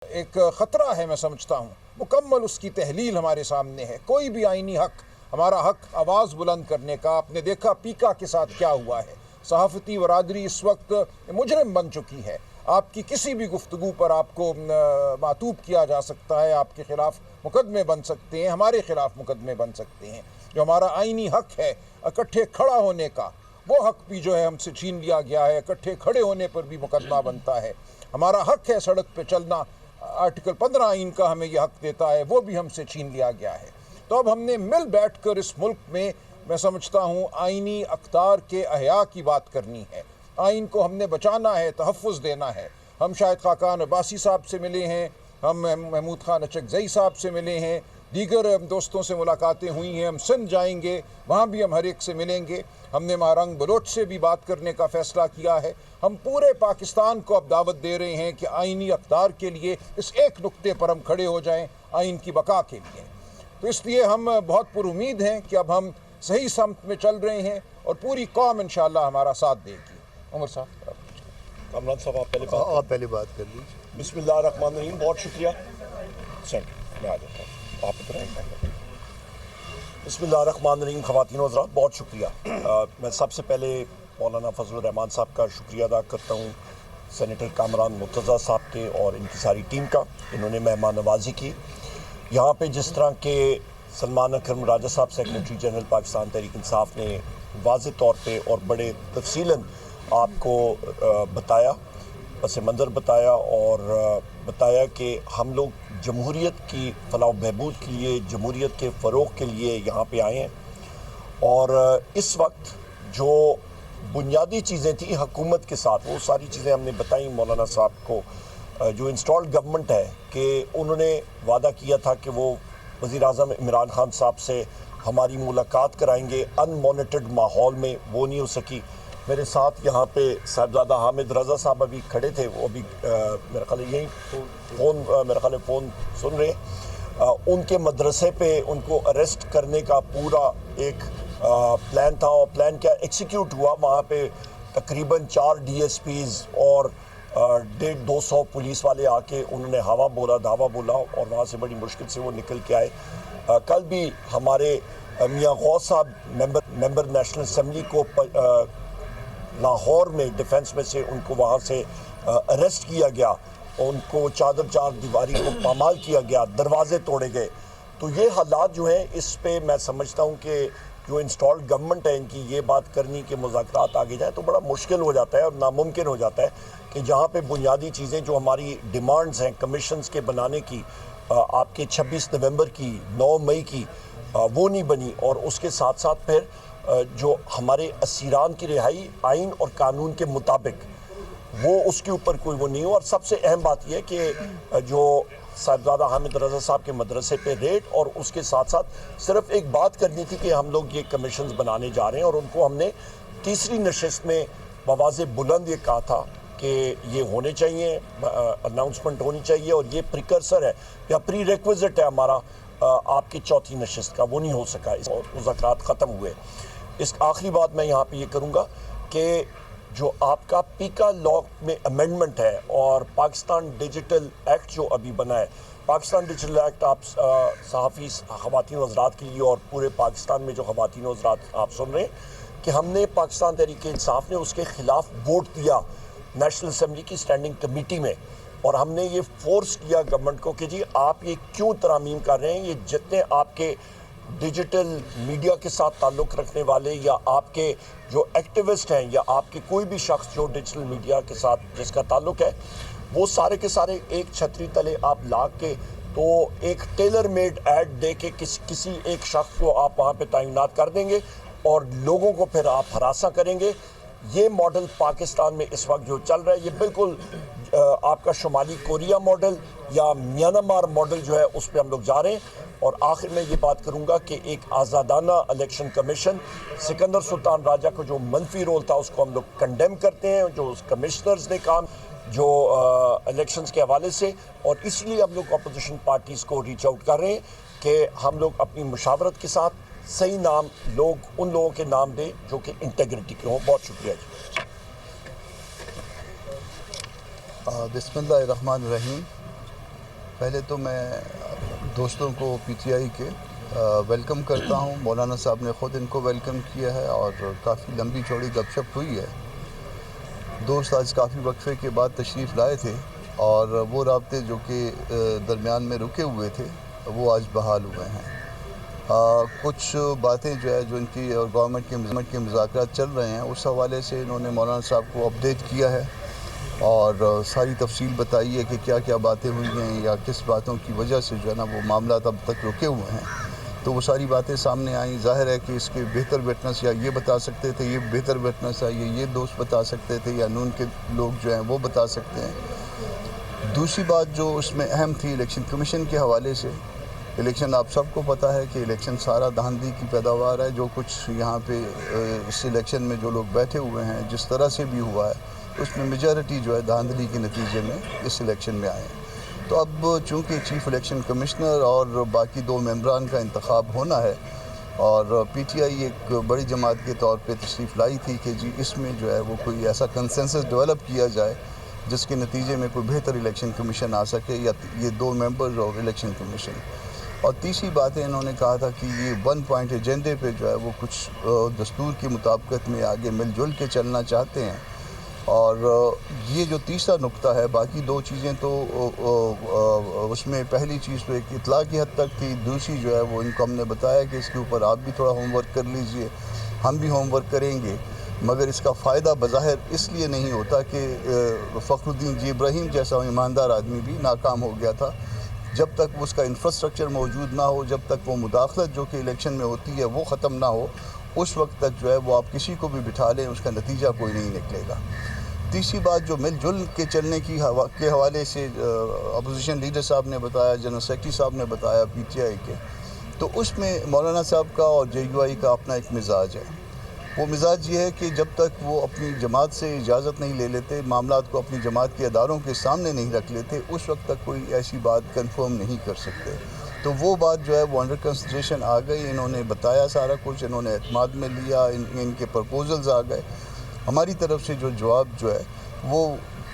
ایک خطرہ ہے، میں سمجھتا ہوں مکمل اس کی تحلیل ہمارے سامنے ہے۔ کوئی بھی آئینی حق، ہمارا حق آواز بلند کرنے کا، آپ نے دیکھا پیکا کے ساتھ کیا ہوا ہے۔ صحافتی برادری اس وقت مجرم بن چکی ہے۔ آپ کی کسی بھی گفتگو پر آپ کو معطوب کیا جا سکتا ہے، آپ کے خلاف مقدمے بن سکتے ہیں، ہمارے خلاف مقدمے بن سکتے ہیں۔ جو ہمارا آئینی حق ہے اکٹھے کھڑا ہونے کا، وہ حق بھی جو ہے ہم سے چھین لیا گیا ہے۔ اکٹھے کھڑے ہونے پر بھی مقدمہ بنتا ہے۔ ہمارا حق ہے سڑک پہ چلنا، آرٹیکل 15 آئین کا ہمیں یہ حق دیتا ہے، وہ بھی ہم سے چھین لیا گیا ہے۔ تو اب ہم نے مل بیٹھ کر اس ملک میں سمجھتا ہوں آئینی اقدار کے احیاء کی بات کرنی ہے۔ آئین کو ہم نے بچانا ہے، تحفظ دینا ہے۔ ہم شاہد خاقان عباسی صاحب سے ملے ہیں، ہم محمود خان اچکزئی صاحب سے ملے ہیں، دیگر دوستوں سے ملاقاتیں ہوئی ہیں۔ ہم سندھ جائیں گے، وہاں بھی ہم ہر ایک سے ملیں گے۔ ہم نے مہارنگ بلوچ سے بھی بات کرنے کا فیصلہ کیا ہے۔ ہم پورے پاکستان کو اب دعوت دے رہے ہیں کہ آئینی اقدار کے لیے اس ایک نقطے پر ہم کھڑے ہو جائیں، آئین کی بقا کے لیے۔ تو اس لیے ہم بہت پر امید ہیں کہ اب ہم صحیح سمت میں چل رہے ہیں اور پوری قوم انشاءاللہ ہمارا ساتھ دے گی۔ عمر صاحب، کامران صاحب آپ پہلے بات کر لیجیے۔ بسم اللہ الرحمن الرحیم، بہت شکریہ۔ میں آ جاتا ہوں، آپ بتائیں۔ بسم اللہ الرحمن الرحیم، خواتین و حضرات بہت شکریہ۔ میں سب سے پہلے مولانا فضل الرحمان صاحب کا شکریہ ادا کرتا ہوں، سینیٹر کامران مرتضیٰ صاحب کے اور ان کی ساری ٹیم کا، انہوں نے مہمان نوازی کی۔ یہاں پہ جس طرح کہ سلمان اکرم راجہ صاحب سیکریٹری جنرل پاکستان تحریک انصاف نے واضح طور پہ اور بڑے تفصیلاً آپ کو بتایا، پس منظر بتایا اور بتایا کہ ہم لوگ جمہوریت کی فلاح و بہبود کے لیے، جمہوریت کے فروغ کے لیے یہاں پہ آئے ہیں۔ اور اس وقت جو بنیادی چیزیں تھیں حکومت کے ساتھ، وہ ساری چیزیں ہم نے بتائیں مولانا صاحب کو۔ جو انسٹالڈ گورنمنٹ ہے کہ انہوں نے وعدہ کیا تھا کہ وہ وزیر اعظم عمران خان صاحب سے ہماری ملاقات کرائیں گے ان مانیٹرڈ ماحول میں، وہ نہیں ہو سکی۔ میرے ساتھ یہاں پہ صاحبزادہ حامد رضا صاحب ابھی کھڑے تھے، وہ ابھی میرا خیال ہے یہیں فون سن رہے ہیں۔ ان کے مدرسے پہ ان کو اریسٹ کرنے کا پورا ایک پلان تھا، اور پلان کیا ایکسیکیوٹ ہوا۔ وہاں پہ تقریباً 4 DSPs اور 150-200 پولیس والے آ کے انہوں نے ہوا بولا دھاوا بولا، اور وہاں سے بڑی مشکل سے وہ نکل کے آئے۔ کل بھی ہمارے میاں غوث صاحب ممبر نیشنل اسمبلی کو لاہور میں ڈیفنس میں سے ان کو وہاں سے اریسٹ کیا گیا، ان کو چار دیواری کو پامال کیا گیا، دروازے توڑے گئے۔ تو یہ حالات جو ہیں، اس پہ میں سمجھتا ہوں کہ جو انسٹالڈ گورنمنٹ ہے ان کی یہ بات کرنی کہ مذاکرات آگے جائیں تو بڑا مشکل ہو جاتا ہے اور ناممکن ہو جاتا ہے کہ جہاں پہ بنیادی چیزیں جو ہماری ڈیمانڈز ہیں کمیشنز کے بنانے کی، آپ کے 26 نومبر کی، 9 مئی کی، وہ نہیں بنی، اور اس کے ساتھ ساتھ پھر جو ہمارے اسیران کی رہائی آئین اور قانون کے مطابق، وہ اس کے اوپر کوئی وہ نہیں ہو۔ اور سب سے اہم بات یہ ہے کہ جو صاحبزادہ حامد رضا صاحب کے مدرسے پہ ریڈ، اور اس کے ساتھ ساتھ صرف ایک بات کرنی تھی کہ ہم لوگ یہ کمیشنز بنانے جا رہے ہیں، اور ان کو ہم نے تیسری نشست میں بواز بلند یہ کہا تھا کہ یہ ہونے چاہیے، اناؤنسمنٹ ہونی چاہیے، اور یہ پریکرسر ہے یا پری ریکویزٹ ہے ہمارا آپ کی چوتھی نشست کا، وہ نہیں ہو سکا، اس مذاکرات ختم ہوئے۔ اس آخری بات میں یہاں پہ یہ کروں گا کہ جو آپ کا پیکا لا میں امینڈمنٹ ہے اور پاکستان ڈیجیٹل ایکٹ جو ابھی بنا ہے، پاکستان ڈیجیٹل ایکٹ آپ صحافی خواتین و حضرات کے لیے اور پورے پاکستان میں جو خواتین و حضرات آپ سن رہے ہیں کہ ہم نے پاکستان تحریک انصاف نے اس کے خلاف ووٹ دیا نیشنل اسمبلی کی اسٹینڈنگ کمیٹی میں، اور ہم نے یہ فورس کیا گورنمنٹ کو کہ جی آپ یہ کیوں ترامیم کر رہے ہیں، یہ جتنے آپ کے ڈیجیٹل میڈیا کے ساتھ تعلق رکھنے والے یا آپ کے جو ایکٹیوسٹ ہیں یا آپ کے کوئی بھی شخص جو ڈیجیٹل میڈیا کے ساتھ جس کا تعلق ہے، وہ سارے کے سارے ایک چھتری تلے آپ لا کے تو ایک ٹیلر میڈ ایڈ دے کے کسی ایک شخص کو آپ وہاں پہ تعینات کر دیں گے اور لوگوں کو پھر آپ ہراساں کریں گے۔ یہ ماڈل پاکستان میں اس وقت جو چل رہا ہے، یہ بالکل آپ کا شمالی کوریا ماڈل یا میانمار ماڈل جو ہے اس پہ ہم لوگ جا رہے ہیں۔ اور آخر میں یہ بات کروں گا کہ ایک آزادانہ الیکشن کمیشن، سکندر سلطان راجہ کو جو منفی رول تھا اس کو ہم لوگ کنڈیم کرتے ہیں، جو کمشنرز نے کام جو الیکشنز کے حوالے سے، اور اس لیے ہم لوگ اپوزیشن پارٹیز کو ریچ آؤٹ کر رہے ہیں کہ ہم لوگ اپنی مشاورت کے ساتھ صحیح نام ان لوگوں کے نام دیں جو کہ انٹیگریٹی کے ہوں۔ بہت شکریہ جی۔ بسم اللہ الرحمن الرحیم۔ پہلے تو میں دوستوں کو پی ٹی آئی کے ویلکم کرتا ہوں. مولانا صاحب نے خود ان کو ویلکم کیا ہے اور کافی لمبی چوڑی گپ شپ ہوئی ہے. دوست آج کافی وقفے کے بعد تشریف لائے تھے اور وہ رابطے جو کہ درمیان میں رکے ہوئے تھے وہ آج بحال ہوئے ہیں. کچھ باتیں جو ہے جو ان کی اور گورنمنٹ کے مذاکرات چل رہے ہیں اس حوالے سے انہوں نے مولانا صاحب کو اپڈیٹ کیا ہے اور ساری تفصیل بتائی ہے کہ کیا کیا باتیں ہوئی ہیں یا کس باتوں کی وجہ سے جو ہے نا وہ معاملات اب تک رکے ہوئے ہیں. تو وہ ساری باتیں سامنے آئیں. ظاہر ہے کہ اس کے بہتر وٹنس یا یہ بتا سکتے تھے، یہ بہتر وٹنس ہے یہ دوست بتا سکتے تھے یا نون کے لوگ جو ہیں وہ بتا سکتے ہیں. دوسری بات جو اس میں اہم تھی الیکشن کمیشن کے حوالے سے. الیکشن آپ سب کو پتہ ہے کہ الیکشن سارا دھاندلی کی پیداوار ہے. جو کچھ یہاں پہ اس الیکشن میں جو لوگ بیٹھے ہوئے ہیں جس طرح سے بھی ہوا ہے اس میں میجارٹی جو ہے دھاندلی کے نتیجے میں اس الیکشن میں آئے ہیں. تو اب چونکہ چیف الیکشن کمشنر اور باقی 2 ممبران کا انتخاب ہونا ہے اور پی ٹی آئی ایک بڑی جماعت کے طور پہ تشریف لائی تھی کہ جی اس میں جو ہے وہ کوئی ایسا کنسنسس ڈیولپ کیا جائے جس کے نتیجے میں کوئی بہتر الیکشن کمیشن آ سکے یا یہ 2 ممبرز اور الیکشن کمیشن. اور تیسری باتیں انہوں نے کہا تھا کہ یہ 1 پوائنٹ ایجنڈے پہ جو ہے وہ کچھ دستور کی مطابقت میں آگے مل جل کے چلنا چاہتے ہیں. اور یہ جو تیسرا نقطہ ہے، باقی 2 چیزیں تو اس میں پہلی چیز تو ایک اطلاع کی حد تک تھی، دوسری جو ہے وہ ان کو ہم نے بتایا کہ اس کے اوپر آپ بھی تھوڑا ہوم ورک کر لیجئے، ہم بھی ہوم ورک کریں گے. مگر اس کا فائدہ بظاہر اس لیے نہیں ہوتا کہ فخر الدین جی ابراہیم جیسا ایماندار آدمی بھی ناکام ہو گیا تھا. جب تک اس کا انفراسٹرکچر موجود نہ ہو، جب تک وہ مداخلت جو کہ الیکشن میں ہوتی ہے وہ ختم نہ ہو، اس وقت تک جو ہے وہ آپ کسی کو بھی بٹھا لیں اس کا نتیجہ کوئی نہیں نکلے گا. تیسری بات جو مل جل کے چلنے کے حوالے سے اپوزیشن لیڈر صاحب نے بتایا، جنرل سیکرٹری صاحب نے بتایا پی ٹی آئی کے، تو اس میں مولانا صاحب کا اور جے یو آئی کا اپنا ایک مزاج ہے. وہ مزاج یہ ہے کہ جب تک وہ اپنی جماعت سے اجازت نہیں لے لیتے، معاملات کو اپنی جماعت کے اداروں کے سامنے نہیں رکھ لیتے، اس وقت تک کوئی ایسی بات کنفرم نہیں کر سکتے. تو وہ بات جو ہے وہ انڈر کنسیڈریشن آ گئی. انہوں نے بتایا سارا کچھ، انہوں نے اعتماد میں لیا، ان کے پرپوزلز آ گئے. ہماری طرف سے جو جواب جو ہے وہ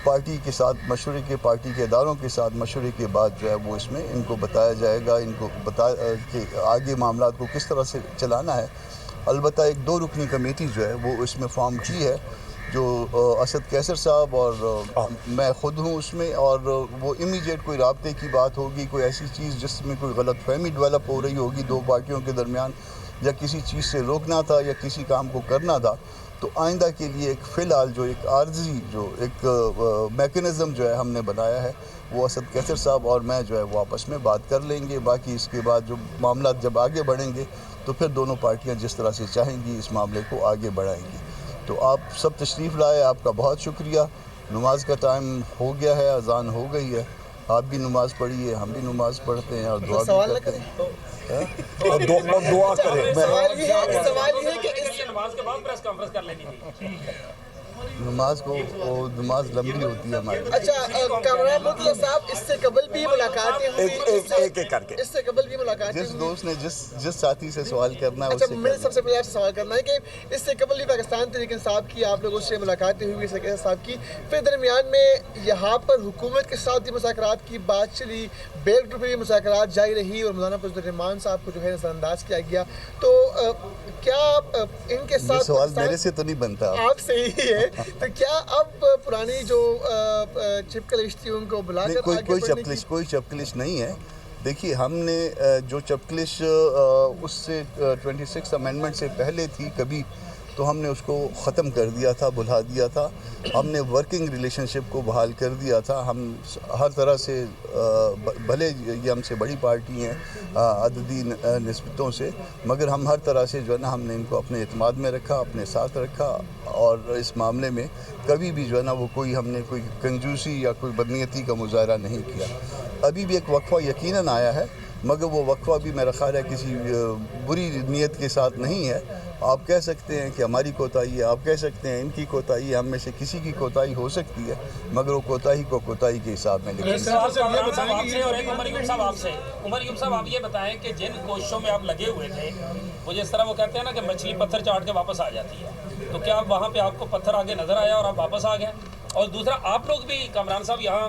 پارٹی کے ساتھ مشورے کے، پارٹی کے اداروں کے ساتھ مشورے کے بعد جو ہے وہ اس میں ان کو بتایا جائے گا، ان کو کہ آگے معاملات کو کس طرح سے چلانا ہے. البتہ ایک 2 رکنی کمیٹی جو ہے وہ اس میں فارم کی ہے، جو اسد کیسر صاحب اور میں خود ہوں اس میں. اور وہ امیڈیٹ کوئی رابطے کی بات ہوگی، کوئی ایسی چیز جس میں کوئی غلط فہمی ڈیولپ ہو رہی ہوگی 2 پارٹیوں کے درمیان، یا کسی چیز سے روکنا تھا یا کسی کام کو کرنا تھا، تو آئندہ کے لیے ایک فی الحال جو ایک عارضی جو ایک میکنزم جو ہے ہم نے بنایا ہے، وہ اسد کیسر صاحب اور میں جو ہے وہ آپس میں بات کر لیں گے. باقی اس کے بعد جو معاملات جب آگے بڑھیں گے تو پھر دونوں پارٹیاں جس طرح سے چاہیں گی اس معاملے کو آگے بڑھائیں گی. تو آپ سب تشریف لائے، آپ کا بہت شکریہ. نماز کا ٹائم ہو گیا ہے، اذان ہو گئی ہے. آپ بھی نماز پڑھیے، ہم بھی نماز پڑھتے ہیں اور دعا بھی کرتے ہیں. اور دعا کریں. سوال یہ ہے کہ نماز کے بعد پریس کانفرنس کر لینی تھی. نماز نماز لمبی ہوتی ہے ہماری. اچھا کامران مرتضیٰ صاحب، اس سے قبل بھی ملاقاتیں ہوئی، ایک کر کے اس سے قبل بھی ملاقاتیں جس دوست نے جس ساتھی سے سوال کرنا ہے اچھا اس سے مجھے سب سے پہلے آپ سے سوال کرنا ہے کہ اس سے قبل بھی پاکستان تحریک انصاف کی آپ لوگوں سے ملاقاتیں ہوئی سکیسر صاحب کی، پھر درمیان میں یہاں پر حکومت کے ساتھ بھی مذاکرات کی بات چلی، بیک ڈور پہ بھی مذاکرات جاری رہی اور مولانا فضل الرحمان صاحب کو جو ہے نظر انداز کیا گیا. تو کیا ان کے ساتھ سوال میرے سے تو نہیں بنتا، آپ سے ہی ہے، تو کیا اب پرانی جو چپکلش تھی ان کو بلا کر کوئی چپکلش نہیں ہے. دیکھیے ہم نے جو چپکلش اس سے 26 امینڈمنٹ سے پہلے تھی کبھی، تو ہم نے اس کو ختم کر دیا تھا، بھلا دیا تھا. ہم نے ورکنگ ریلیشن شپ کو بحال کر دیا تھا. ہم ہر طرح سے بھلے یہ ہم سے بڑی پارٹی ہیں عددی نسبتوں سے، مگر ہم ہر طرح سے جو ہے نا ہم نے ان کو اپنے اعتماد میں رکھا، اپنے ساتھ رکھا. اور اس معاملے میں کبھی بھی جو ہے نا وہ ہم نے کوئی کنجوسی یا کوئی بدنیتی کا مظاہرہ نہیں کیا. ابھی بھی ایک وقفہ یقیناً آیا ہے، مگر وہ وقفہ بھی میرا خیال ہے کسی بری نیت کے ساتھ نہیں ہے. آپ کہہ سکتے ہیں کہ ہماری کوتاہی ہے، آپ کہہ سکتے ہیں ان کی کوتاہی ہے، ہم میں سے کسی کی کوتاہی ہو سکتی ہے، مگر وہ کوتاہی کو کوتاہی کے حساب میں لکھیں. عمر یوب صاحب آپ یہ بتائیں کہ جن کوششوں میں آپ لگے ہوئے تھے، وہ جس طرح وہ کہتے ہیں نا کہ مچھلی پتھر چاٹ کے واپس آ جاتی ہے، تو کیا وہاں پہ آپ کو پتھر آگے نظر آیا اور آپ واپس آ گئے؟ اور دوسرا آپ لوگ بھی کامران صاحب یہاں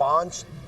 5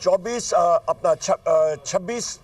26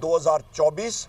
2024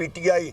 PTI,